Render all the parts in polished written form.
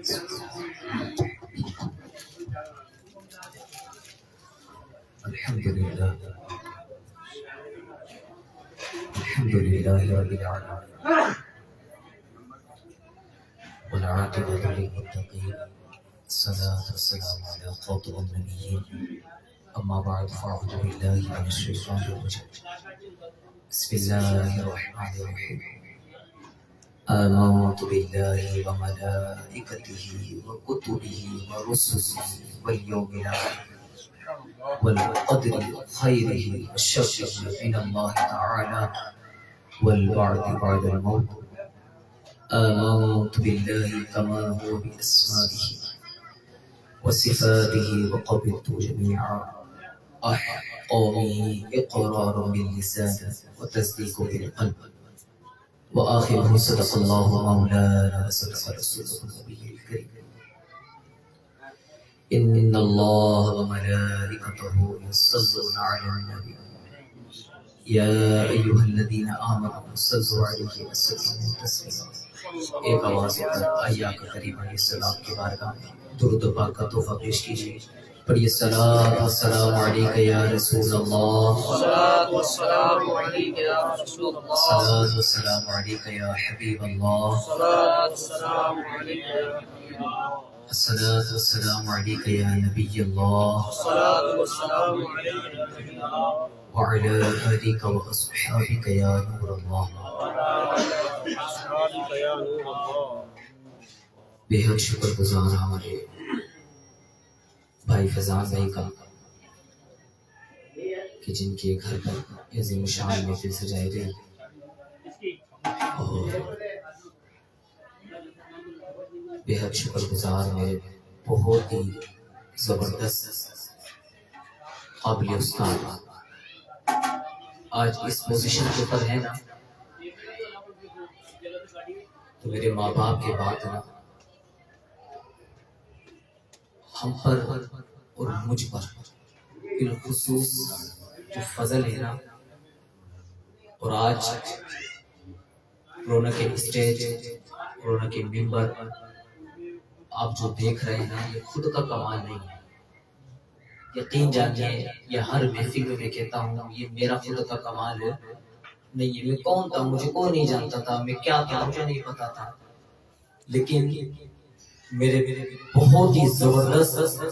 الحمد لله الحمد لله رب العالمين والعاقبة للمتقين الصلاة والسلام على خاتم النبيين أما بعد فأعوذ بالله من الشيطان الرجيم بسم الله الرحمن الرحيم آمنت بالله وملائكته وكتبه ورسله واليوم الآخر والقدر خيره وشره من الله تعالى والبعث بعد الموت آمنت بالله كما هو بأسمائه وصفاته وقبلت جميع أحكامه إقرارا باللسان وتصديق بالقلب وآخره صدق الله مولانا وصدق رسوله النبي الكريم إن الله وملائكته يصلون على النبي يا أيها الذين آمنوا صلوا عليه وسلموا تسليما ایک آواز پر آیا کا قریب علیہ السلام کی بارگاہ میں درود و پاک کا تحفہ پیش کیجیے. پڑھیے صلاۃ والسلام علیک یا رسول اللہ، صلاۃ والسلام علیک یا رسول اللہ، صلاۃ والسلام علیک یا حبیب اللہ، صلاۃ والسلام علیک یا حبیب اللہ، الصلاۃ والسلام علیک یا نبی اللہ صلاۃ والسلام علیک یا نبی اللہ، وعلی آلک واصحابک یا نور اللہ. اصحابک یا نور اللہ. بے حد شکر گزار ہمارے بھائی فیضان بھائی کا کہ جن کے گھر پر عظیم الشان محفل سجائی گئی اور بے حد شکر گزار میرے بہت ہی زبردست قابل استاد آج اس پوزیشن کے اوپر ہے نا، تو میرے ماں باپ کے بعد نا ہم پر اور مجھ پر بالخصوص جو فضل ہے نا، اور آج رونق اسٹیج رونق ممبر آپ جو دیکھ رہے ہیں نا، یہ خود کا کمال نہیں ہے. یقین جانیے یہ ہر محفل میں کہتا ہوں یہ میرا خود کا کمال ہے نہیں ہے. میں کون تھا، مجھے کوئی نہیں جانتا تھا، میں کیا تھا مجھے نہیں پتا تھا، لیکن میرے بہت ہی زبردست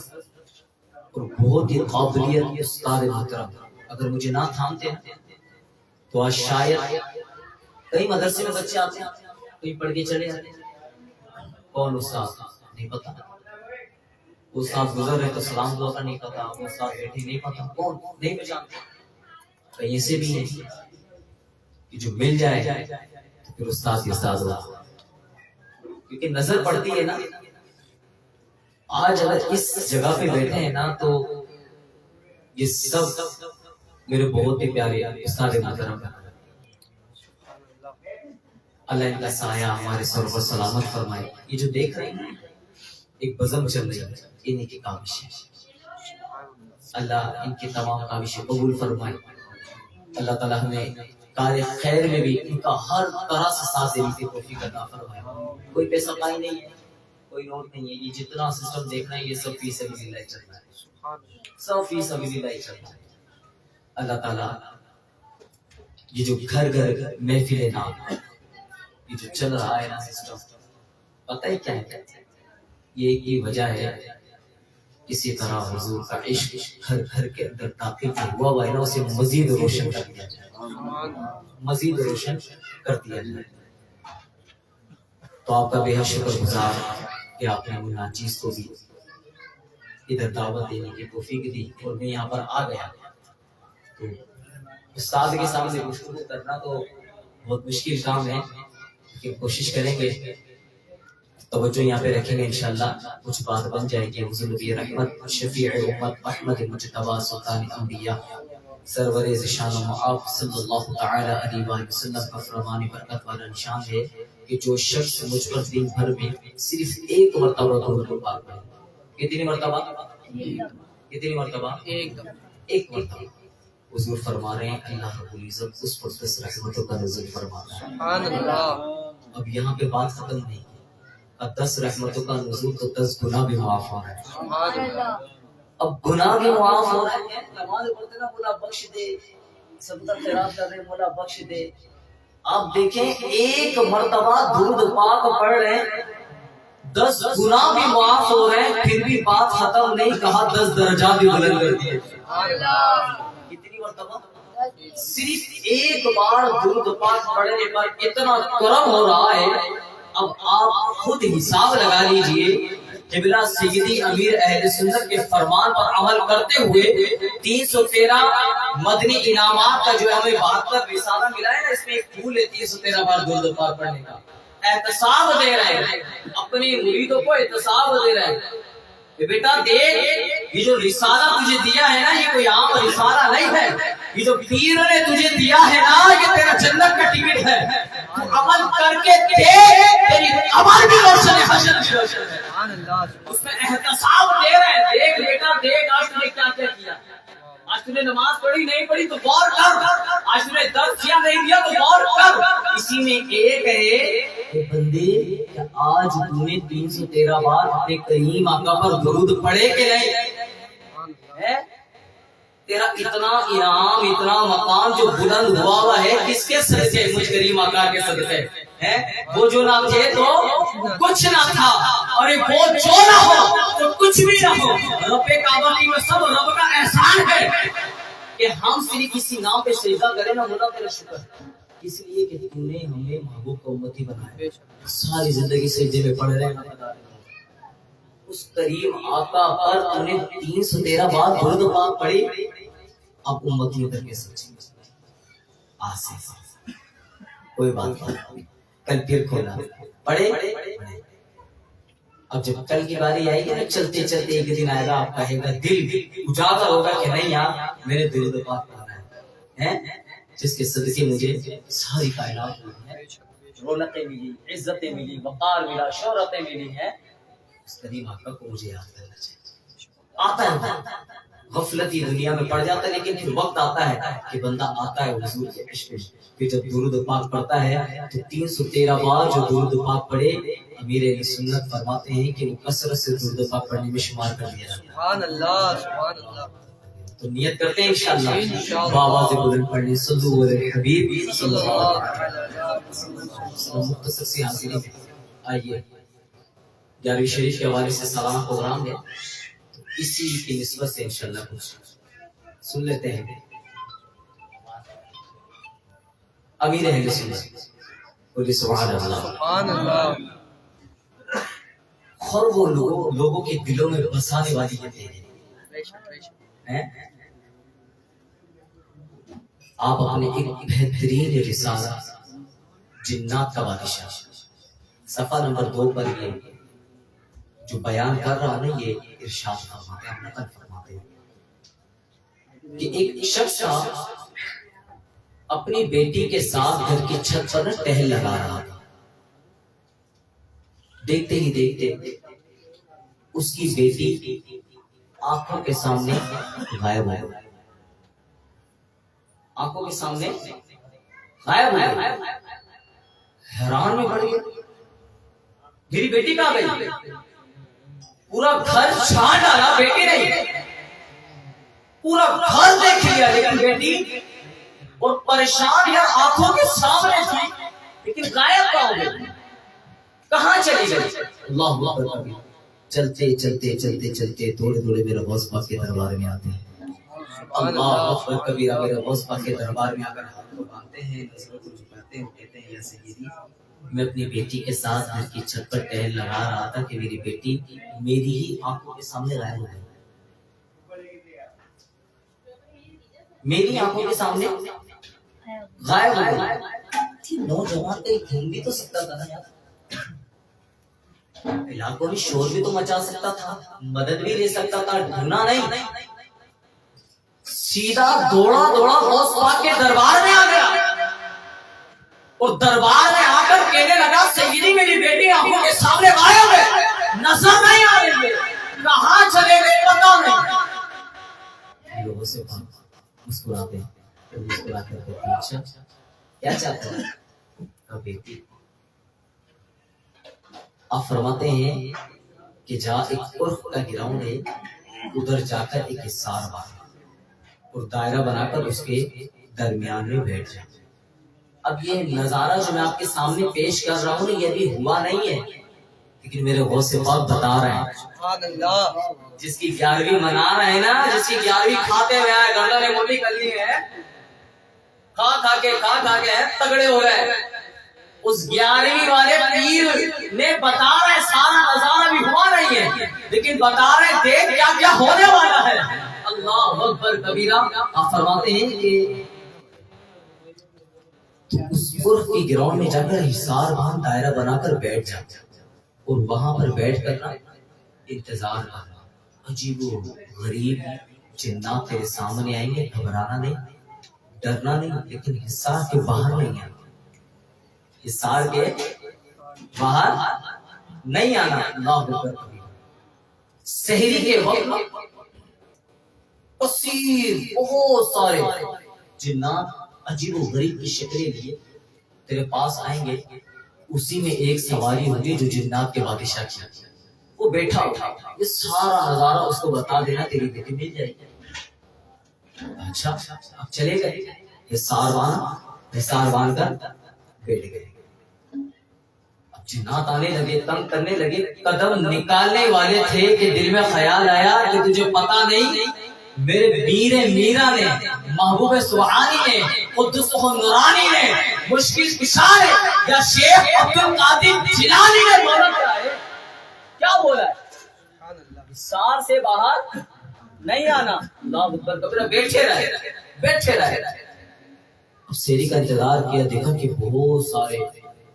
اور بہت ہی قابلیت استاد محترم اگر مجھے نہ تھامتے تو آج شاید کئی مدرسے میں بچے آتے ہیں کہیں پڑھ کے چلے جاتے ہیں. کون استاد نہیں پتا، استاد گزر رہے تو سلام دعا کا نہیں پتا، استاد بیٹھے نہیں پتا، کون نہیں پہچانتے. کہیں ایسے بھی ہے کہ جو مل جائے تو پھر استاد کے استاد ہوا، کیونکہ نظر پڑتی ہے نا. آج اگر اس جگہ پہ بیٹھے ہیں نا تو یہ سب میرے بہت ہی پیارے استاد محترم ہیں. اللہ ان کا سایہ ہمارے سر پر سلامت فرمائے. یہ جو دیکھ رہے ہیں ایک بزم چل رہی ہے، انہیں کی کاوشیں، اللہ ان کی تمام کاوشیں قبول فرمائے. اللہ تعالیٰ ہمیں کار خیر میں بھی ان کا ہر طرح سے ساتھ دینے کی توفیق عطا فرمائے. کوئی پیسہ پائی نہیں ہے، کوئی نوٹ نہیں ہے، یہ جتنا سسٹم دیکھ رہے ہیں یہ سب فی سبیل اللہ چل رہا ہے، سب فی سبیل اللہ چل رہا ہے. اللہ تعالیٰ یہ جو گھر گھر محفل نام یہ جو چل رہا ہے نا سسٹم، پتہ ہی کیا ہے، یہ ایک ہی وجہ ہے اسی طرح حضور کا عشق ہر گھر کے اندر داخل ہوا ہوا ہے نا، اسے مزید روشن کر دیا جائے، مزید روشن کر دیا جائے. تو آپ کا بے حد شکر گزار کہ آپ نے منا چیز کو بھی ادھر دعوت دینے کی توفیق دی اور میں یہاں پر آ گیا. تو استاد کے سامنے گفتگو کرنا تو بہت مشکل کام ہے، کہ کوشش کریں گے توجہ یہاں پہ رکھیں گے، انشاءاللہ کچھ بات بن جائے گی. حضور نبی رحمت شفیع امت احمد المجتبی سلطان انبیاء سرور ذیشان و معاب صلی اللہ تعالی علیہ وآلہ وسلم کا فرمان برکت والا نشان ہے کہ جو شخص مجھ پر دن بھر میں صرف ایک مرتبہ درود پاک پڑھے. کتنی مرتبہ؟ کتنی مرتبہ؟ ایک مرتبہ. حضور فرما رہے ہیں اللہ رب العزت اس پر 10 رحمتوں کا نزول فرماتا ہے. سبحان اللہ. اب یہاں پہ بات ختم نہیں، اور 10 رحمتوں کا نزول تو 10 گناہ بھی معاف ہو رہا ہے. سبحان اللہ. اب گناہ بھی معاف ہو رہے ہیں. نماز پڑھتے نا مولا بخش دے, صدقہ خیرات کر رہے مولا بخش دے. آپ دیکھیں ایک مرتبہ درود پاک پڑھ رہے ہیں 10 گناہ بھی معاف ہو رہے ہیں, پھر بھی بات ختم نہیں, کہا 10 درجات بھی بلند کر دیے. کتنی مرتبہ؟ صرف ایک بار درود پاک پڑھنے پر اتنا کرم ہو رہا ہے. اب آپ خود حساب لگا لیجئے. قبلہ سیدی امیر اہل سنت کے فرمان پر عمل کرتے ہوئے 313 مدنی انعامات کا جو ہے ہمیں 72 رسالہ ملا ہے نا, اس میں ایک پھول ہے 313 بار درود پاک پڑھنے کا. احتساب دے رہے ہیں, اپنے مریدوں کو احتساب دے رہے ہیں کہ بیٹا دیکھ یہ جو رسالہ تجھے دیا ہے نا, یہ کوئی عام رسالہ نہیں ہے. یہ جو پیر نے تجھے دیا ہے نا, یہ تیرا جنت کا ٹکٹ ہے. تو عمل کر کے دیکھ, تیری عمل بھی روشن ہے, حشر بھی روشن ہے. اس میں احتساب دے رہے ہیں. دیکھ بیٹا دیکھ, آج تم نے کیا کیا کیا. آج تم نے نماز پڑھی نہیں پڑھی تو غور کر. آج تم نے درس دیا نہیں دیا تو غور کر. اسی میں ایک ہے کہ بندے کہ آج تم نے 313 بار اپنے کریم آقا پر درود پڑھے کہ نہیں. تیرا اتنا انعام, اتنا مقام جو بلند ہوا ہے کس کے صدقے؟ مجھ کریم آقا کے صدقے. وہ جو نہ تھے تو کچھ نہ تھا, اور وہ جو نہ ہو تو کچھ بھی نہ ہو. رب کعبہ کی سب رب کا احسان ہے کہ ہم صرف کسی نام پہ سجدہ کریں نا. مولا تیرا شکر, اس لیے کہ تم نے ہمیں محبوب کا امتی بنایا. ساری زندگی سجدے میں پڑھ رہے ہیں. اس کریم آقا پر تم نے 313 بار درود پاک پڑھی. اب امتی کر کے سوچیں آسے کوئی بات نہیں, کل پھر کھولا پڑھے. اب جب کل کی باری آئے گی نا, چلتے چلتے ایک دن آئے گا, آپ کہے گا دل اجاگر ہوگا کہ نہیں یار میں نے درود پاک پڑھا ہے, جس کے صدقے مجھے ساری کائنات ملی ہے, رونقیں ملی, عزتیں ملی, وقار ملا, شہرتیں ملی ہیں. اس کریم آقا کو مجھے یاد کرنا چاہیے. آتا ہے غفلتی دنیا میں پڑ جاتا ہے, لیکن پھر وقت آتا ہے کہ بندہ آتا ہے حضور کے عشق میں. پھر جب درود پاک پڑھتا ہے تو 313 بار جو درود پاک پڑھے, امیر اہل سنت فرماتے ہیں کہ وہ کثرت سے درود پاک پڑھنے میں شمار کر دیا جاتا ہے. سبحان اللہ, سبحان اللہ. تو نیت کرتے ہیں انشاءاللہ بآواز بلند پڑھنے صلو علی الحبیب صلی اللہ علیہ وسلم. مختصر سی حاضری ہے. آئیے 11ویں شریف کے حوالے سے سالانہ پروگرام ہے, اسی کی نسبت سے انشاءاللہ کچھ سن لیتے ہیں. امیر اہل سنت بولیے سبحان اللہ. سبحان اللہ. اور وہ لوگوں کے دلوں میں بسانے والی یہ ہیں. آپ اپنے ایک بہترین رسالہ جنات کا بادشاہ صفحہ نمبر 2 پر یہ جو بیان کر رہا ہوں نا, یہ ارشاد فرماتے ہیں, نقل فرماتے ہیں کہ ایک شخص اپنی بیٹی کے ساتھ گھر کی چھت پر ٹہل لگا رہا تھا. دیکھتے ہی دیکھتے اس کی بیٹی آنکھوں کے سامنے غائب ہو گئی. آنکھوں کے سامنے غائب ہو گئی. حیران میں پڑ گیا, میری بیٹی کہاں گئی؟ پورا گھر چھان ڈالا, بیٹی نہیں. پورا گھر دیکھ لیا لیکن بیٹی, اور پریشان یار آنکھوں کے سامنے تھی لیکن غائب کہاں ہو گئی, کہاں چلی گئی؟ اللہ اکبر. چلتے چلتے چلتے چلتے دوڑے دوڑے میرے غوث پاک کے دربار میں آتے ہیں. اللہ اکبر کبیرہ. میرے غوث پاک کے دربار میں آ کر ہاتھ کو باندھتے ہیں, نظروں کو جھکاتے ہیں, کہتے ہیں یا سیدی میں اپنی بیٹی کے ساتھ گھر کی چھت پر ٹہل لگا رہا تھا کہ میری بیٹی میری ہی آنکھوں کے سامنے غائب ہو گئی. میری آنکھوں کے سامنے غائب ہو گئی. نوجوان کہیں گھوم بھی تو سکتا تھا نا یار, علاقوں میں شور بھی تو مچا سکتا تھا, مدد بھی لے سکتا تھا, ڈھونڈا نہیں. سیدھا دوڑا دوڑا غوث پاک کے دربار میں آ گیا, اور دربار میں آ کر کہنے لگا سیدی میری بیٹی آنکھوں کے سامنے غائب ہے, نظر نہیں آ رہی ہے, کہاں چلے گئے پتا نہیں. لوگوں سے مسکراتے ہیں, مسکرا کر کہتے ہیں اچھا کیا چاہتا ہے؟ بیٹی آپ فرماتے ہیں کہ جا ایک عرف کا گراؤنڈ ہے، ادھر جا کر ایک حصار باندھ اور دائرہ بنا کر اس کے درمیان میں بیٹھ جائے۔ اب یہ نظارہ جو میں آپ کے سامنے پیش کر رہا ہوں نا، یہ ابھی ہوا نہیں ہے، لیکن میرے غوث پاک بتا رہے ہیں سبحان اللہ، جس کی 11ویں منا رہے ہیں نا، جس کی 11ویں کھاتے ہوئے آئے، گردنیں موٹی کر لی ہے، کھا کے تگڑے ہو گئے، اس 11ویں والے پیر نے بتا رہے سارا نظارہ بھی ہوا نہیں ہے، لیکن بتا رہے دیکھ کیا کیا ہونے والا ہے۔ اللہ اکبر کبیرہ۔ آپ فرماتے ہیں کہ اس عرف کی گراؤنڈ میں جا کر حصار باندھ دائرہ بنا کر بیٹھ جاتا اور وہاں پر بیٹھ کر انتظار کرنا۔ عجیب و غریب جنات تیرے سامنے آئیں گے، گھبرانا نہیں، ڈرنا نہیں، لیکن حصار کے باہر نہیں آنا، حصار کے باہر نہیں آنا۔ اللہ اکبر۔ سحری کے وقت کثیر بہت سارے جنات عجیب و غریب کی شکلیں لیے تیرے پاس آئیں گے، اسی میں ایک سواری ہوگی جو جنات کے بادشاہ کی، وہ بیٹھا اٹھا، یہ سارا نظارہ اس کو بتا دینا، تیری بیٹی مل جائے گی۔ اچھا اب چلے گئے، حصار باندھ کر بیٹھ گئے۔ اب جنات آنے لگے، تنگ کرنے لگے، قدم نکالنے والے تھے کہ دل میں خیال آیا کہ تجھے پتا نہیں میرے پیر میرا نے، محبوب سبحانی نے، قدس و نورانی نے، مشکل کشا نے، یا شیخ عبد القادر جیلانی نے بولا کیا بولا ہے؟ حصار سے باہر نہیں آنا۔ اللہ اکبر کبیرہ۔ بیٹھے رہے۔ اب سیری کا انتظار کیا، دیکھا کہ بہت سارے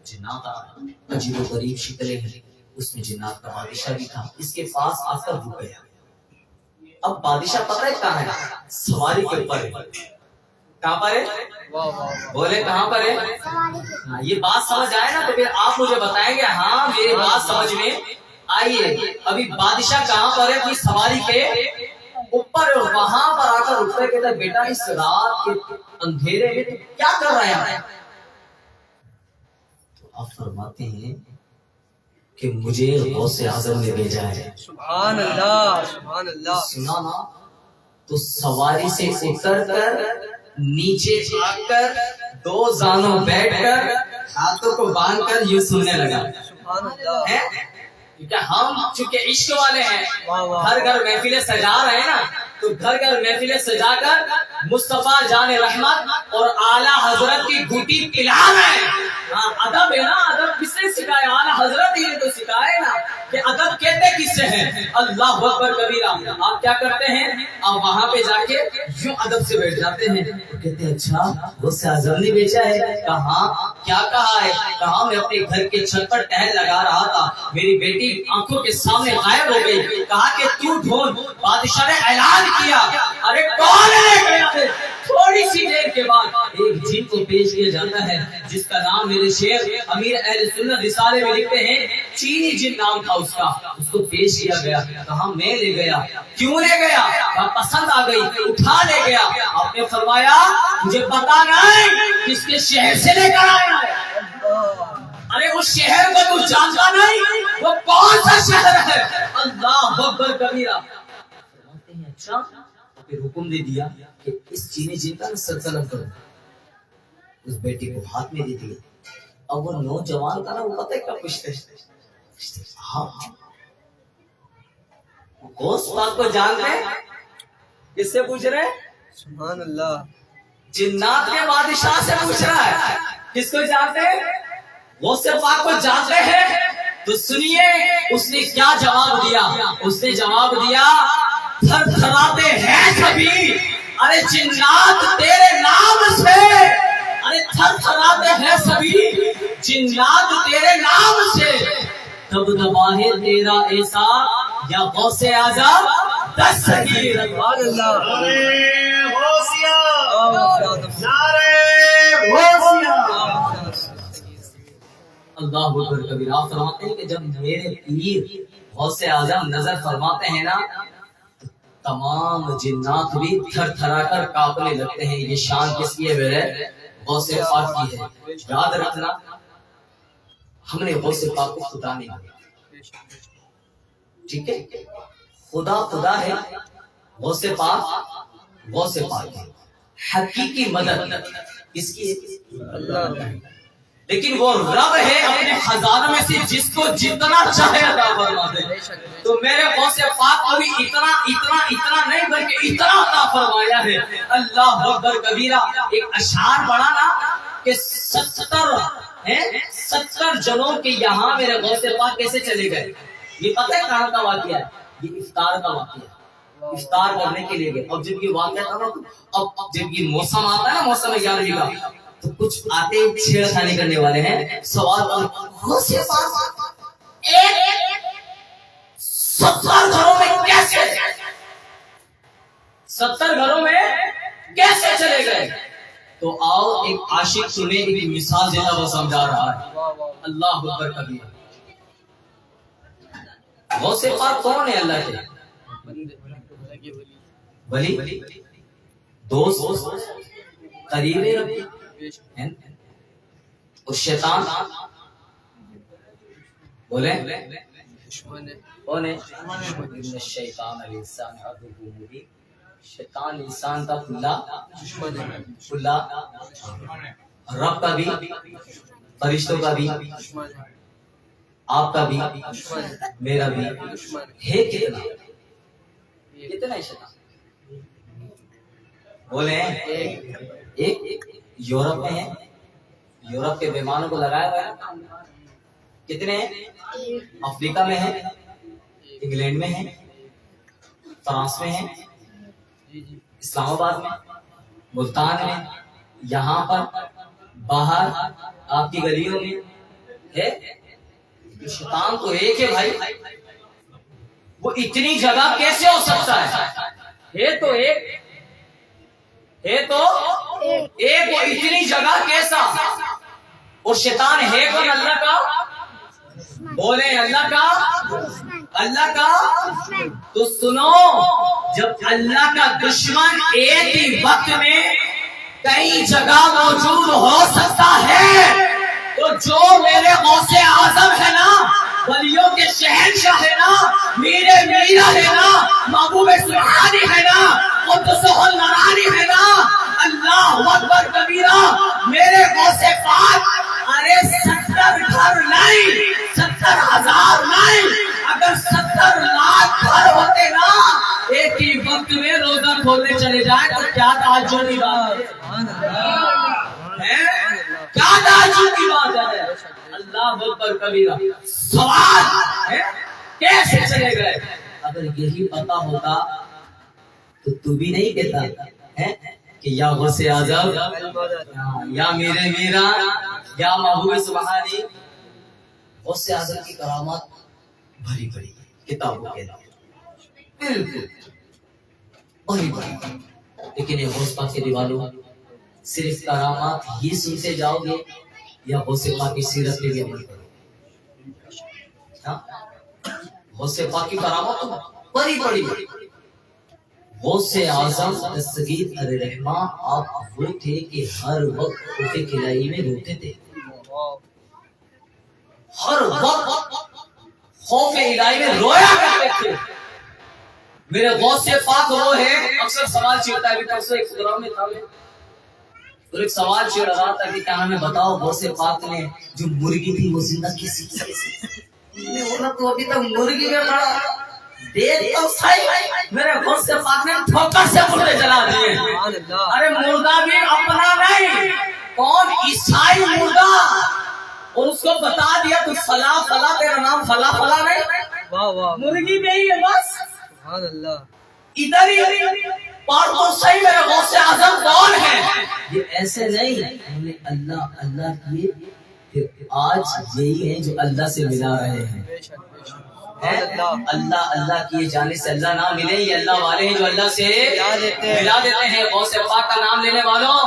جنات آ رہے، عجیب و غریب شکلیں ہیں، اس میں جنات کا بادشاہ بھی تھا، اس کے پاس آ کر رک گیا۔ اب بادشاہ پتہ ہے کہاں ہے؟ سواری کے اوپر ہے۔ کہاں پر ہے؟ بولے کہاں پر ہے؟ ہاں، یہ بات سمجھ آئے نا تو پھر آپ مجھے بتائیں گے ہاں میری بات سمجھ میں آئیے۔ ابھی بادشاہ کہاں پر ہے؟ اپنی سواری کے اوپر، وہاں پر آ کر رکتے کہتا ہے بیٹا اس رات کے اندھیرے میں کیا کر رہا ہے؟ تو آپ فرماتے ہیں کہ مجھے غوث اعظم نے بھیجا ہے۔ سبحان اللہ، سبحان اللہ۔ سنا نا؟ تو سواری سے اتر کر نیچے آ کر دو زانوں بیٹھ کر ہاتھوں کو باندھ کر یوں سننے لگا۔ سبحان اللہ۔ کیونکہ ہم چونکہ عشق والے ہیں، گھر گھر محفلیں سجا رہے ہیں نا، تو گھر گھر محفلیں سجا کر مصطفیٰ جان رحمت اور اعلیٰ حضرت کی گھوٹی پلا رہے ہیں۔ ہاں ادب ہے نا، ادب کس نے سکھایا؟ اعلیٰ حضرت ہی نے تو سکھایا نا کہ ادب کہتے کس سے ہیں؟ اللہ اکبر کبیرہ۔ آپ کیا کرتے ہیں؟ آپ وہاں پہ جا کے یوں ادب سے بیٹھ جاتے ہیں، کہتے ہیں اچھا غوث اعظم نے بیچا ہے؟ کہاں؟ کیا کہا ہے؟ کہا میں اپنے گھر کے چھت پر ٹہل لگا رہا تھا، میری بیٹی آنکھوں کے سامنے غائب ہو گئی، کہا کہ تو ڈھونڈ۔ بادشاہ نے اعلان کیا، ارے کون لے گیا ہے؟ تھوڑی سی دیر کے بعد ایک جن کو پیش کیا جاتا ہے جس کا نام میرے شیخ امیر اہل سنت رسالے میں لکھتے ہیں، چینی جن نام تھا اس کا، اس کو پیش کیا گیا۔ کہا میں لے گیا۔ کیوں لے گیا؟ کہا پسند آ گئی، اٹھا لے گیا۔ آپ نے فرمایا مجھے پتا نہیں کس کے شہر سے لے کر آیا ہے۔ ارے اس شہر کو تو جانتا نہیں، وہ کون سا شہر ہے؟ اللہ اکبر کبیرہ۔ اچھا پھر حکم دے دیا کہ اس چینی جن کا سر قلم کرو، اس بیٹی کو ہاتھ میں دے دیا۔ اب وہ نوجوان کا نا وہ پتہ ہے کیا پوچھتے ہاں غوث پاک کو جانتے ہیں؟ کس سے پوچھ رہے ہیں؟ سبحان اللہ۔ جنات کے بادشاہ سے پوچھ رہا ہے۔ کس کو جانتے ہیں؟ غوث پاک کو جانتے ہیں؟ تو سنیے اس نے کیا جواب دیا۔ اس نے جواب دیا تھر تھراتے ہیں سبھی، ارے جنات تیرے نام سے، ارے تھر تھراتے ہیں سبھی جنات تیرے نام سے، تب دبا ہے تیرا ایسا یا غوث اعظم دستگیر۔ سبحان اللہ۔ نعرے غوثیہ، نعرے اللہ اکبر کبیرہ۔ آپ فرماتے ہیں کہ جب میرے پیر غوث اعظم نظر فرماتے ہیں نا تو تمام جنات بھی تھر تھرا کر کانپنے لگتے ہیں۔ یہ شان کس کی ہے؟ میرے غوث پاک کی ہے۔ یاد رکھنا ہم نے غوث پاک کو خدا نہیں کہا، ٹھیک ہے، خدا خدا ہے، غوث پاک ہے، حقیقی مدد کس کی ہے؟ اللہ لیکن وہ رب ہے اپنے خزانوں میں سے جس کو جتنا چاہے عطا فرما دے. تو میرے غوث پاک کو بھی اتنا نہیں بلکہ اتنا عطا فرمایا ہے. اللہ اکبر کبیرہ. ایک اشعار پڑھا نا کہ 70 جنوں کے یہاں میرے غوث پاک کیسے چلے گئے. یہ پتہ ہے کہاں کا واقعہ ہے؟ یہ افطار کا واقعہ ہے. افطار کرنے کے لیے گئے. اب جب یہ واقعہ تھا نا، اب جب یہ موسم آتا ہے نا، موسم 11ویں کا، تو کچھ آتے چھیڑ خانی کرنے والے ہیں. سوال 70 گھروں میں کیسے 70 گھروں میں کیسے چلے گئے؟ تو آؤ ایک عاشق تمہیں ایک مثال دیتا وہ سمجھا رہا ہے. اللہ اکبر کبیرہ. غوث پاک کون ہے؟ اللہ کے ولی، دوست، قریبی اور شیطان بولے کون ہے؟ شیطان الانسان عدو مبین. شیطان انسان کا کھلا رب کا بھی، فرشتوں کا بھی، آپ کا بھی، میرا بھی ہے. کتنا ہے شیطان؟ بولے ایک یورپ میں ہے. یورپ کے بیمانوں کو لگایا ہوا ہے. کتنے ہیں؟ افریقہ میں ہے، انگلینڈ میں ہے، فرانس میں ہے، اسلام آباد میں، ملتان میں، یہاں پر، باہر آپ کی گلیوں میں ہے. شیطان تو ایک ہے بھائی. وہ اتنی جگہ کیسے ہو سکتا ہے تو ایک وہ اتنی جگہ کیسا؟ اور شیطان ہے کون؟ اللہ کا. بولے اللہ کا. تو سنو، جب اللہ کا دشمن ایک ہی وقت میں کئی جگہ موجود ہو سکتا ہے، تو جو میرے غوث اعظم ہے نا، ولیوں کے شہنشاہ ہے نا، میرے میرا ہے نا، محبوب سبحانی ہے نا، قدس النورانی ہے نا، اللہ اکبر کبیرہ. میرے غوث پاک ارے 70 گھر نہیں، 70,000 نہیں، اگر 70 لاکھ گھر ہوتے نا، ایک ہی وقت میں روزہ کھولنے چلے جائیں تو کیا تعجب کی بات ہے؟ کیا تعجب کی بات ہے؟ اللہ اکبر کبیرہ. سوال ہے کیسے چلے گئے؟ اگر یہی پتا ہوتا تو بھی نہیں کہتا ہے کہ یا غوث اعظم، یا میرے میرا، یا محبوب سبحانی. غوث اعظم کی کرامات بھری بڑی کتابوں کے نام بالکل بھری بڑی. لیکن یہ غوث پاک کے دیوالوں صرف کرامات ہی سنتے جاؤ گے یا غوث پاک کی سیرت پہ بھی عمل کرو گے؟ غوث پاک کی کرامات تو بڑی بڑی. غوث اعظم دستگیر الرحمہ آپ وہ تھے کہ ہر وقت خوف کلائی میں روتے تھے. ہر وقت خوف الہی میں رویا کرتے تھے. میرے غوث پاک وہ ہے. اکثر سوال چھیڑتا ہے. ابھی پرسوں ایک پروگرام میں تھا، اور ایک سوال چھیڑ رہا تھا کہ کیا ہمیں بتاؤ غوث پاک نے جو مرغی تھی وہ زندہ کیسی میں بولا تو ابھی تک مرغی میں پڑا دیکھ تو صحیح. میرے غوث پاک نے ٹھوکر سے مردے جلا دیے. ارے مردہ بھی اپنا نہیں، کون؟ عیسائی مردہ. اور اس کو بتا دیا تو فلاں فلاں، تیرا نام فلاں فلاں نہیں، مرغی میں ہی ہے بس. سبحان اللہ. ادھر ہی پڑھ تو صحیح میرے غوث اعظم کون ہے. یہ ایسے نہیں ہم نے اللہ اللہ کیے، پھر آج یہی ہیں جو اللہ سے ملا رہے ہیں. اللہ اللہ کیے جانے سے اللہ نہ ملے. یہ اللہ والے ہیں جو اللہ سے ملا دیتے ہیں. غوث پاک کا نام لینے والوں،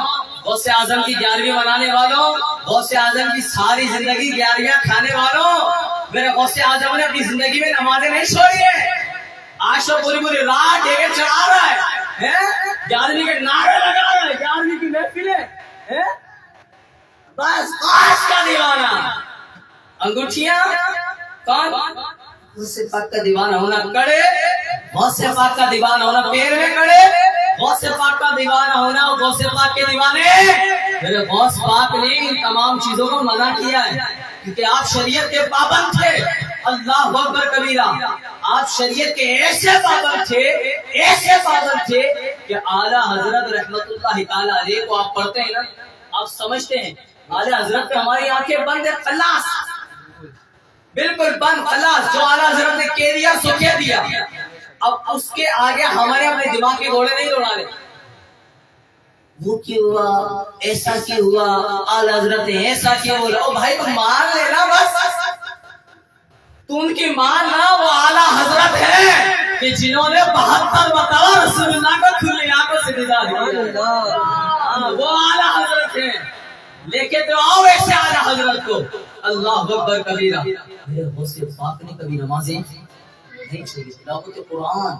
غوث اعظم کی 11ویں منانے والوں، غوث اعظم کی ساری زندگی 11ویاں کھانے والوں، میرے غوث اعظم نے اپنی زندگی میں نمازیں نہیں چھوڑی ہیں. آج تو پوری رات ڈیگے چڑھا رہا ہے، 11ویں کے نعرے لگا رہا ہے، 11ویں کی محفلیں، بس آج کا دیوانہ. انگوٹھیاں کون؟ غوث پاک کا دیوانہ ہونا کڑے، غوث پاک کا دیوانہ ہونا پیر میں کڑے، غوث پاک کا دیوانہ ہونا اور غوث پاک کے دیوانے. میرے غوث پاک نے ان تمام چیزوں کو منع کیا ہے کیونکہ آپ شریعت کے پابند تھے. اللہ اکبر کبیرہ. آپ شریعت کے ایسے پابند تھے کہ اعلیٰ حضرت رحمت اللہ تعالی علیہ کو آپ پڑھتے ہیں نا، آپ سمجھتے ہیں اعلیٰ حضرت پہ ہماری آنکھیں بند ہے، خلاص، بالکل بند، خلاص. جو اعلیٰ حضرت نے کہہ دیا سو کہہ دیا. اب اس کے آگے ہمارے اپنے دماغ کے گھوڑے نہیں دوڑا رہے. وہ کیوں ہوا، ایسا کیوں ہوا، اعلیٰ حضرت نے ایسا کیوں بولا. او بھائی تم مان لینا بس، تو ان کی ماننا. وہ اعلیٰ حضرت ہے کہ جنہوں نے 72 مرتبہ رسول اللہ کو کھلی آنکھوں سے دیدار کیا. وہ اعلیٰ حضرت ہیں. لے کے تو آؤ ایسے اعلیٰ حضرت کو. اللہ اکبر کبیرہ. میرے غوث پاک نے کبھی نمازیں نہیں چھوڑی. تلاوت قرآن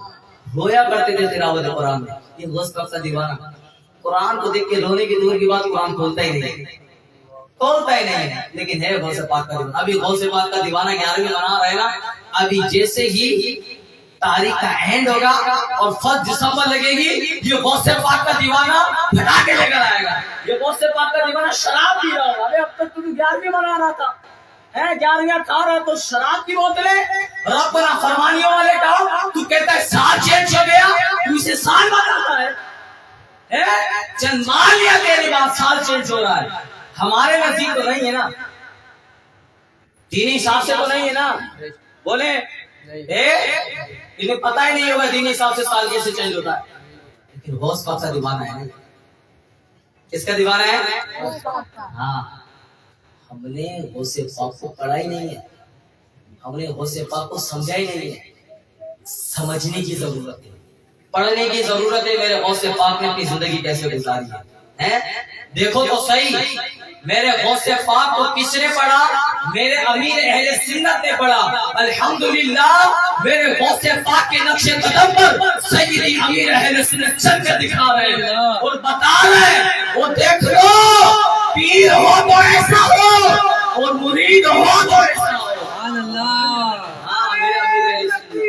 رویا کرتے تھے تلاوت قرآن میں. یہ غوث پاک کا دیوانہ قرآن کو دیکھ کے رونے کی دور کی بات، قرآن کھولتا ہی نہیں. لیکن ہے غوث پاک کا دیوانہ. ابھی غوث پاک کا دیوانہ 11ویں منا رہے نا. ابھی جیسے ہی تاریخ کا اینڈ ہوگا اور 1 دسمبر لگے گی، یہ غوث پاک کا دیوانہ پھٹا کے لے کر آئے گا. یہ غوث پاک کا دیوانہ شراب پی رہا ہوگا. ابھی اب تک تو 11ویں منا رہا تھا، 11ویں کھا رہا تو شراب کی بوتلیں ربنا فرمانیوں والے کا. تو کہتا ہے سال چینج ہو گیا، تو اسے سال بتاتا ہے. چند مان لیا تیری بات، سال چینج ہو رہا ہے. ہمارے نزدیک تو نہیں ہے نا، دینی حساب سے تو نہیں ہے نا. بولے انہیں پتہ ہی نہیں ہوگا دینی حساب سے سال کیسے چینج ہوتا ہے. لیکن غوث پاک کا دیوانہ ہے. کس کا دیوانہ ہے؟ ہاں. ہم نے غوث پاک کو پڑھا ہی نہیں ہے، ہم نے غوث پاک کو سمجھا ہی نہیں ہے. سمجھنے کی ضرورت ہے، پڑھنے کی ضرورت ہے. میرے غوث پاک نے اپنی زندگی کیسے گزاری ہے. دیکھو تو صحیح، میرے غوث پاک کو کس نے پڑھا؟ میرے امیر اہل سنت نے پڑھا. الحمدللہ میرے غوث پاک کے نقش قدم پر سیدی امیر اہل سنت چل کے دکھا رہے ہیں اور بتا رہے ہیں. وہ دیکھ لو، پیر ہو تو ایسا ہو اور مرید ہو تو ایسا ہو. سبحان اللہ. ہاں میرے امیر اہل سنت.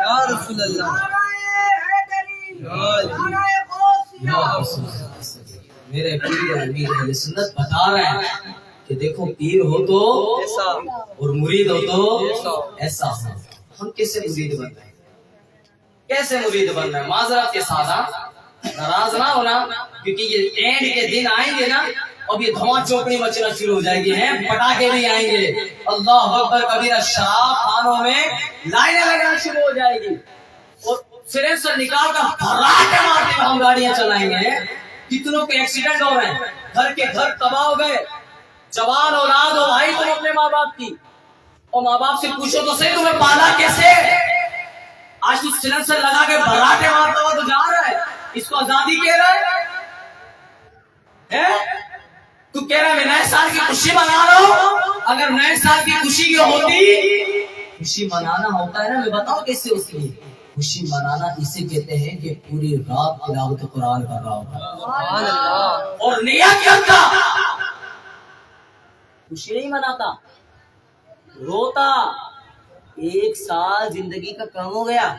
یا رسول اللہ. میرے پیر امیر اہل سنت بتا رہے ہیں کہ دیکھو پیر ہو تو اور مرید ہو تو ایسا ہو. ہم کیسے مرید بن رہے ہیں، کیسے مرید بن رہے ہیں؟ معذرت کے ساتھ ناراض نہ ہونا، کیونکہ یہ اینڈ کے دن آئیں گے نا، اب یہ دھواں چوکڑی مچنا شروع ہو جائے گی، پٹاخے بھی آئیں گے. اللہ اکبر کبیرہ. شراب خانوں میں لائنیں لگانا شروع ہو جائے گی اور سرے سے نکال کر بھراٹے مارتے ہوئے ہم گاڑیاں چلائیں گے. کتنوں کے ایکسیڈنٹ ہو رہے ہیں، گھر کے گھر تباہ ہو گئے. جوان اولاد ہو بھائی تم اپنے ماں باپ کی، اور ماں باپ سے پوچھو تو صحیح تمہیں پالا کیسے. آج تو سلنسر لگا کے بھراٹے مارتا ہوا تو جا رہا ہے. اس کو آزادی کہہ رہا ہے. تو کہہ رہا ہے میں نئے سال کی خوشی منا رہا ہوں. اگر نئے سال کی خوشی کی ہوتی، خوشی منانا ہوتا ہے نا، میں بتاؤں کیسے ہوتی ہے. خوشی منانا اسے کہتے ہیں کہ پوری رات تلاوت قرآن کر رہا ہوتا اور نیت کرتا. خوشی نہیں مناتا، روتا. 1 سال زندگی کا کم ہو گیا،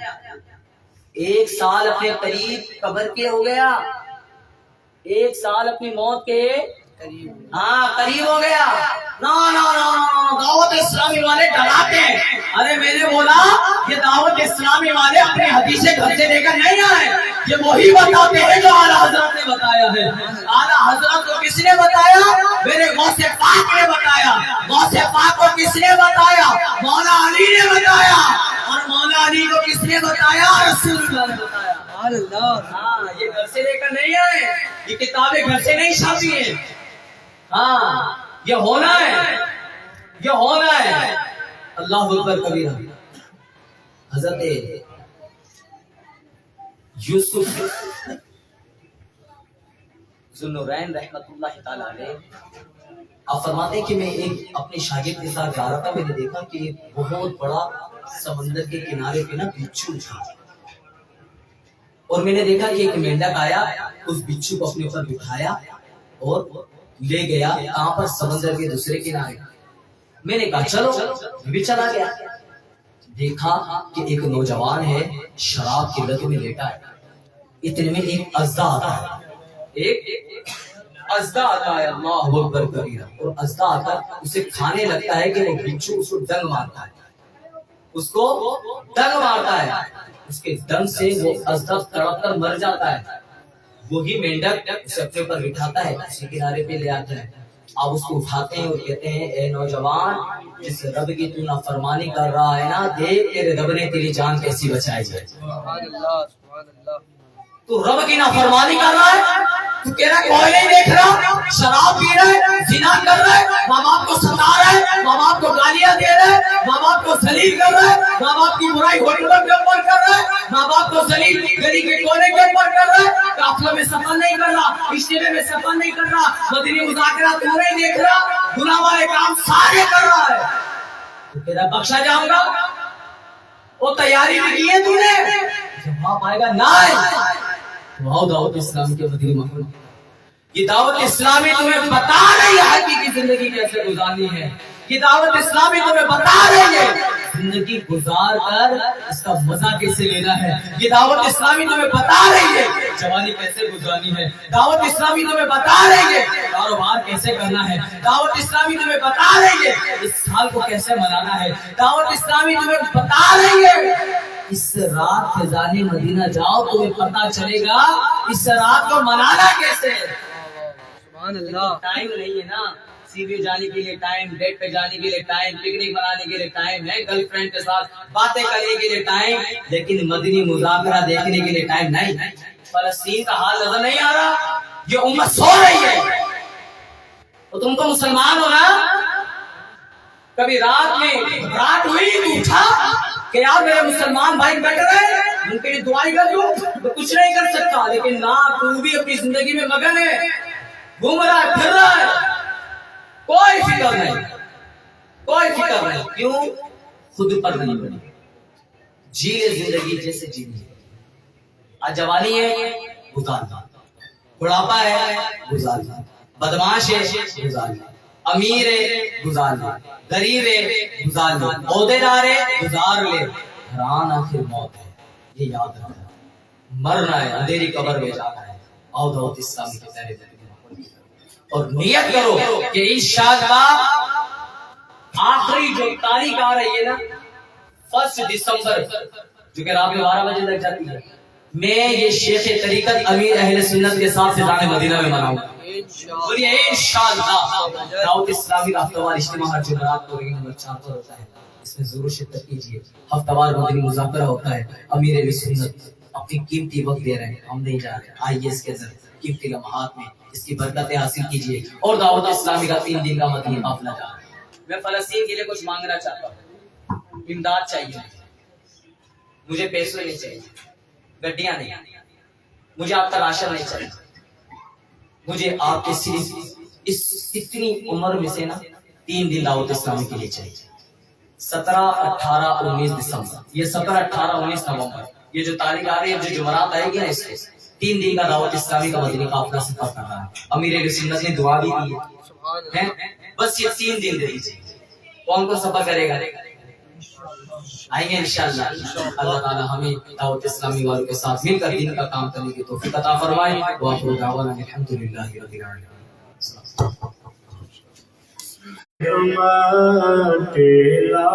1 سال اپنے قریب قبر کے ہو گیا، 1 سال اپنی موت کے قریب ہو گیا. دعوت اسلامی والے ڈراتے ہیں. ارے میں نے بولا یہ دعوت اسلامی والے اپنے حدیث گھر سے لے کر نہیں آئے، یہ وہی بتاتے ہیں جو اعلیٰ حضرت نے بتایا ہے. اعلیٰ حضرت کو کس نے بتایا؟ میرے غوث پاک نے بتایا. غوث پاک کو کس نے بتایا؟ مولا علی نے بتایا. اور مولا علی کو کس نے بتایا؟ رسول اللہ نے بتایا. ہاں یہ گھر سے لے کر نہیں آئے، یہ کتابیں گھر سے نہیں چھاپی ہیں. ہاں یہ ہونا ہے، یہ ہونا ہے. اللہ اکبر کبیرہ. حضرت یوسف ذوالنورین رحمت اللہ تعالی علیہ آپ فرماتے ہیں کہ میں ایک اپنے شاگرد کے ساتھ جا رہا تھا. میں نے دیکھا کہ ایک بہت بڑا سمندر کے کنارے پہ نا بچھو تھا، اور میں نے دیکھا کہ ایک مینڈک آیا، اس بچھو کو اپنے اوپر بٹھایا اور لے گیا. کہاں پر؟ سمندر کے دوسرے کنارے. میں نے کہا چلو، میں بھی چلا گیا. دیکھا کہ ایک نوجوان ہے شراب کی لت میں لیٹا ہے. اتنے میں ایک اژدھا آتا ہے، ایک اژدھا آتا ہے، اللہ اکبر کبیرہ. اور اژدھا آتا ہے اسے کھانے لگتا ہے کہ وہ بچھو اس کو ڈنگ مارتا ہے، اس کو ڈنگ مارتا ہے. اس کے ڈنگ سے وہ اژدھا تڑپ کر مر جاتا ہے. وہی مینڈک اسے اپنے اوپر بٹھاتا ہے، اسی کنارے پہ لے آتا ہے. آپ اس کو اٹھاتے ہیں اور کہتے ہیں اے نوجوان، جس رب کی تو نافرمانی کر رہا ہے نا، دیکھ تیرے رب نے تیری جان کیسی بچائی ہے. سبحان اللہ سبحان اللہ. تو رب کی نافرمانی کر رہا ہے، تو کہہ رہا ہے کوئی نہیں دیکھ رہا، شراب پی رہا ہے، زنا کر رہا ہے، ماں باپ کو ستا رہا ہے، ماں باپ کو گالیاں دے رہا ہے، ماں باپ کو ذلیل کر رہا ہے، ماں باپ کی برائی ہوٹلوں کے اوپر کر رہا ہے، ماں باپ کو ذلیل گلی کے کونے کے اوپر کر رہا ہے، قافلوں میں سفر نہیں کر رہا، اجتماع میں سفر نہیں کر رہا، مدنی مذاکرات تو نہیں دیکھ رہا، گناہ والے کام سارے کر رہا ہے. تو کہہ رہا بخشا جاؤں گا؟ وہ تیاری بھی کی ہے تو نے؟ جواب آئے گا نہ. واؤ دعوت اسلامی کے مدنی محفل. یہ دعوت اسلامی تمہیں بتا رہی ہے حقیقی زندگی کیسے گزارنی ہے. یہ دعوت اسلامی تمہیں بتا رہی ہے زندگی گزار کر اس کا مزہ کیسے لینا ہے. یہ دعوت اسلامی تمہیں بتا رہی ہے جوانی کیسے گزارنی ہے. دعوت اسلامی تمہیں بتا رہی ہے کاروبار کیسے کرنا ہے. دعوت اسلامی تمہیں بتا رہی ہے اس سال کو کیسے منانا ہے. دعوت اسلامی تمہیں بتا رہی ہے اس رات فضائل مدینہ جاؤ، تمہیں پتا چلے گا اس رات کو منانا کیسے. سبحان اللہ. ٹائم نہیں ہے نا سی وی جانے کے لیے، ٹائم ڈیٹ پہ جانے کے لیے، ٹائم پکنک منانے کے لیے، ٹائم ہے گرل فرینڈ کے ساتھ باتیں کرنے کے لیے ٹائم، لیکن مدنی مذاکرہ دیکھنے کے لیے ٹائم نہیں. فلسطین کا حال نظر نہیں آ رہا؟ یہ امت سو رہی ہے تو تم تو مسلمان ہو نا. کبھی رات میں رات ہوئی تو اٹھا کہ یار میرے مسلمان بھائی بیٹھ رہے ان کے لیے دعائی کر دوں. تو کچھ نہیں کر سکتا، لیکن نہ تو بھی اپنی زندگی میں مگن ہے، گھوم رہا ہے، پھر رہا ہے، کوئی فکر نہیں، کوئی فکر نہیں. کیوں؟ خود پر نہیں بنی. جی لے زندگی جیسے جینی ہے. آج جوانی ہے گزارنا، بڑھاپا ہے گزارنا، بدماش ہے گزارنا، امیر ہے گزارنا، غریب ہے گزارنا، عہدے دار ہے گزار لے، حیران آخر موت ہے یہ یاد رکھنا. مرنا ہے، اندھیری قبر میں جانا ہے. آؤ دعوت اسلامی کے پہلے اور نیت کرو کہ انشاءاللہ آخری جو تاریخ آ رہی ہے نا 1 دسمبر جو کہ رات میں 12 بجے لگ جاتی ہے، میں یہ شیخ طریقت امیر اہل سنت کے ساتھ فضائل مدینہ میں مناؤں گا. بولیے انشاءاللہ. دعوت اسلامی کا ہفتہ وار اجتماع ہر جمعرات کو نمبر 4 پر ہوتا ہے. اس میں ضرور شرکت کیجیے. ہفتہ وار مدنی مذاکرہ ہوتا ہے. امیر اہل سنت اپنی قیمتی وقت دے رہے ہیں، ہم نہیں جا رہے. آئیے اس کے اندر قیمتی لمحات میں اس کی برکتیں حاصل کیجیے. اور دعوت اسلامی کا 3 دن کا مدنی قافلہ جا رہا ہے. میں فلسطین کے لیے کچھ مانگنا چاہتا ہوں. امداد چاہیے مجھے، پیسے نہیں چاہیے، گڈیاں نہیں، مجھے آپ کا راشن نہیں چاہیے. مجھے آپ کے صرف اس اتنی عمر میں سے نا 3 دن دعوت اسلامی کے لیے چاہیے. 17، 18، 19 دسمبر، یہ 17، 18، 19 نومبر، یہ جو تاریخ آ رہی ہے، جو جمعرات آئے گی نا، اس کے 3 دن کا دعوت اسلامی کا مدنی قافلہ سفر کر رہا ہے. امیر اہل سنت نے دعا بھی دی ہے، بس یہ 3 دن دے دیجیے. کون کون سفر کرے گا؟ آئیں گے انشاءاللہ. اللہ تعالی ہمیں دعوت اسلامی والوں کے ساتھ مل کر دین کا کام کرنے کی توفیق عطا فرمائے. وآخر دعوانا الحمدللہ رب العالمین. ٹیلا